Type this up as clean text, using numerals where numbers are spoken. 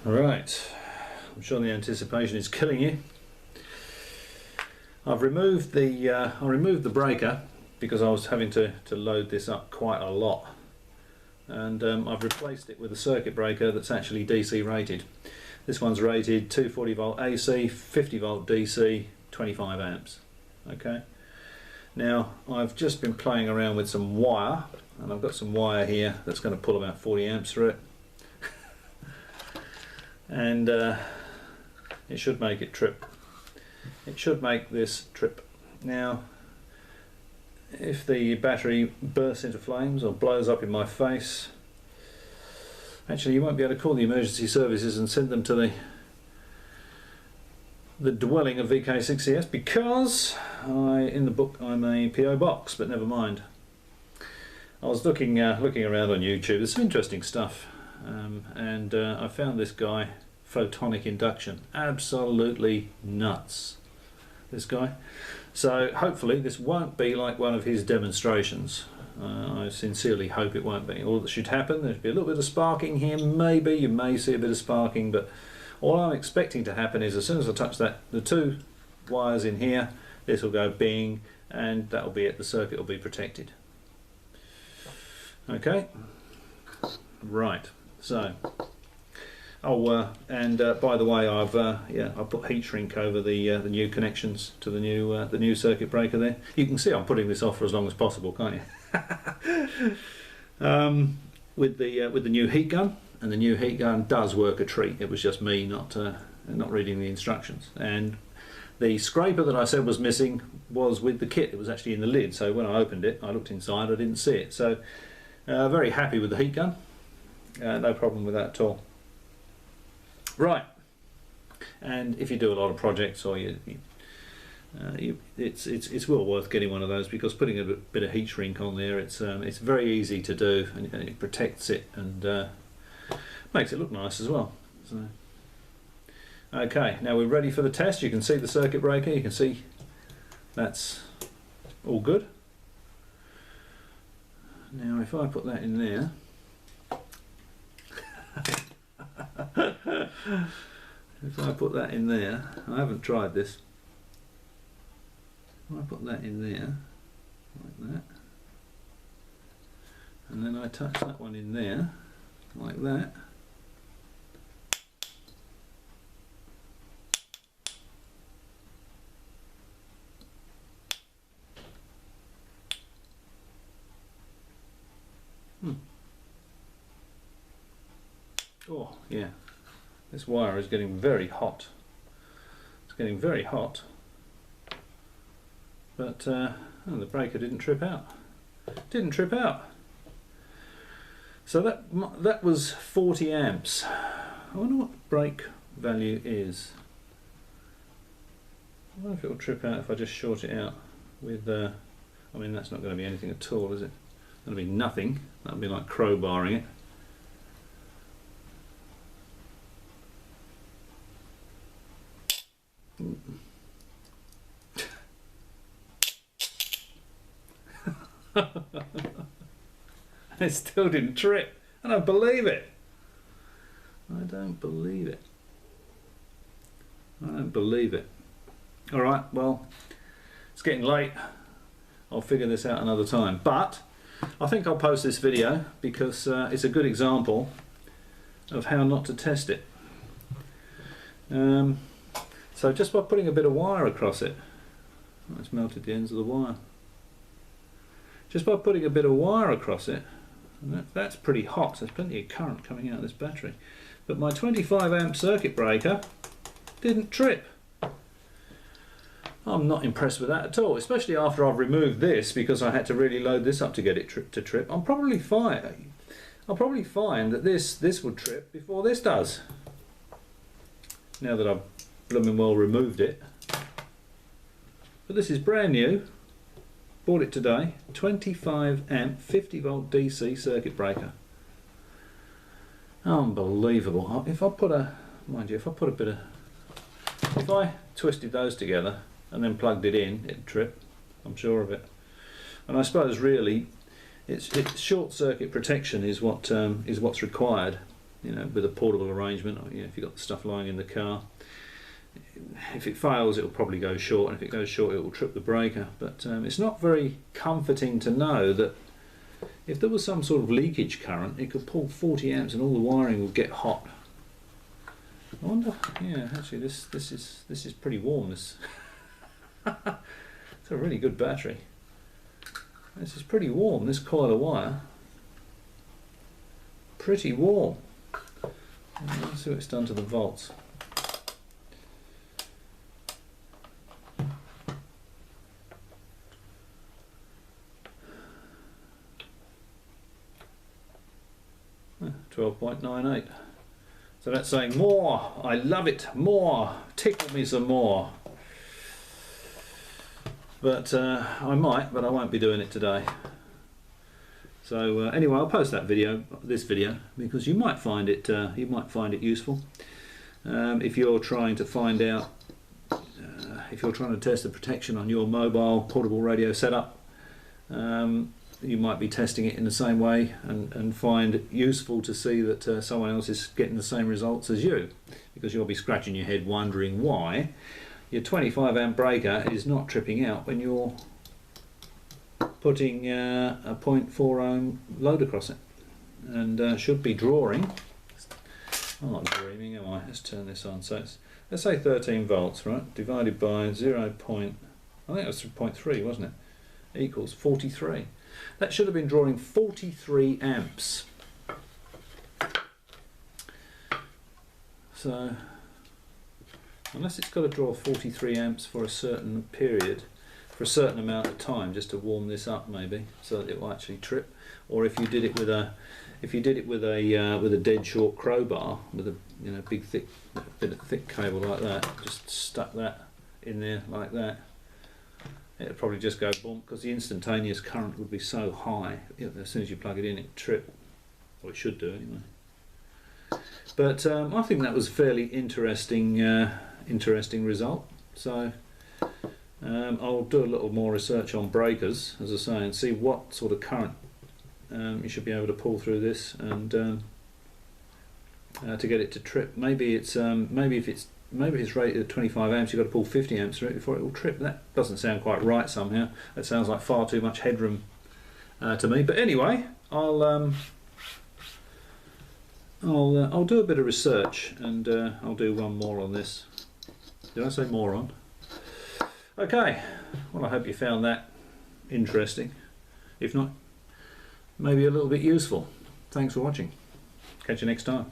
Right, I'm sure the anticipation is killing you. I've removed the I removed the breaker because I was having to load this up quite a lot, and I've replaced it with a circuit breaker that's actually DC rated. This one's rated 240 volt AC, 50 volt DC, 25 amps. Okay. Now I've just been playing around with some wire, and I've got some wire here that's going to pull about 40 amps through it. And it should make it trip. It should make this trip. Now, if the battery bursts into flames or blows up in my face, actually you won't be able to call the emergency services and send them to the dwelling of VK6CS because in the book I'm a PO box, but never mind. I was looking around on YouTube. There's some interesting stuff. And I found this guy, photonic induction, absolutely nuts, this guy. So hopefully this won't be like one of his demonstrations. I sincerely hope it won't be. All that should happen, there'll be a little bit of sparking here, maybe, you may see a bit of sparking, but all I'm expecting to happen is as soon as I touch the two wires in here, this will go bing, and that'll be it, the circuit will be protected. Okay, right. So, and by the way, I've put heat shrink over the new connections to the new circuit breaker there. You can see I'm putting this off for as long as possible, can't you? With the new heat gun, and the new heat gun does work a treat. It was just me not reading the instructions, and the scraper that I said was missing was with the kit. It was actually in the lid, so when I opened it, I looked inside, I didn't see it. So, very happy with the heat gun. No problem with that at all. Right, and if you do a lot of projects, or it's well worth getting one of those, because putting a bit of heat shrink on there, it's very easy to do, and it protects it and makes it look nice as well. So, okay, now we're ready for the test. You can see the circuit breaker. You can see that's all good. Now, if I put that in there. If I put that in there, I haven't tried this. If I put that in there, like that, and then I touch that one in there, like that, oh yeah, this wire is getting very hot. It's getting very hot, but oh, the breaker didn't trip out. Didn't trip out. So that was 40 amps. I wonder what the break value is. I wonder if it will trip out if I just short it out with. I mean, that's not going to be anything at all, is it? It's going to be nothing. That'll be like crowbarring it. It still didn't trip. I don't believe it. I don't believe it. I don't believe it. Alright, well, it's getting late. I'll figure this out another time. But I think I'll post this video because it's a good example of how not to test it. So just by putting a bit of wire across it, it's melted the ends of the wire. Just by putting a bit of wire across it, and that's pretty hot, there's plenty of current coming out of this battery. But my 25 amp circuit breaker didn't trip. I'm not impressed with that at all, especially after I've removed this, because I had to really load this up to get it to trip. I'll probably find that this would trip before this does. Now that I've blooming well removed it. But this is brand new. Bought it today. 25 amp 50 volt DC circuit breaker. Unbelievable. If I put a, mind you, if I twisted those together and then plugged it in, it'd trip. I'm sure of it. And I suppose really, it's short circuit protection is what's required. you know, with a portable arrangement, or, you know, if you've got the stuff lying in the car. If it fails, it will probably go short, and if it goes short, it will trip the breaker. But it's not very comforting to know that if there was some sort of leakage current, it could pull 40 amps and all the wiring would get hot. I wonder. Yeah, actually, this is pretty warm. This it's a really good battery. This is pretty warm. This coil of wire, pretty warm. Let's see what it's done to the volts. Eh, 12.98. So that's saying more. I love it. More. Tickle me some more. But I might, but I won't be doing it today. So anyway, I'll post that video, this video, because you might find it useful. If you're trying to find out, if you're trying to test the protection on your mobile portable radio setup, you might be testing it in the same way and find it useful to see that someone else is getting the same results as you, because you'll be scratching your head wondering why your 25 amp breaker is not tripping out when you're putting a 0.4 ohm load across it, and should be drawing. I'm not dreaming, am I? Let's turn this on. So it's, let's say 13 volts, right? Divided by 0. I think it was 0.3, wasn't it? Equals 43. That should have been drawing 43 amps. So unless it's got to draw 43 amps for a certain period, for a certain amount of time, just to warm this up maybe, so that it will actually trip. Or if you did it with a dead short crowbar with a, you know, big thick bit of thick cable like that, just stuck that in there like that, it'd probably just go boom, because the instantaneous current would be so high. As soon as you plug it in, it'd trip, or it should do anyway. But I think that was a fairly interesting result. So I'll do a little more research on breakers, as I say, and see what sort of current you should be able to pull through this, and to get it to trip. Maybe it's maybe if it's rated at 25 amps, you've got to pull 50 amps through it before it will trip. That doesn't sound quite right somehow. That sounds like far too much headroom to me. But anyway, I'll do a bit of research, and I'll do one more on this. Did I say moron? Okay, well, I hope you found that interesting. If not, maybe a little bit useful. Thanks for watching. Catch you next time.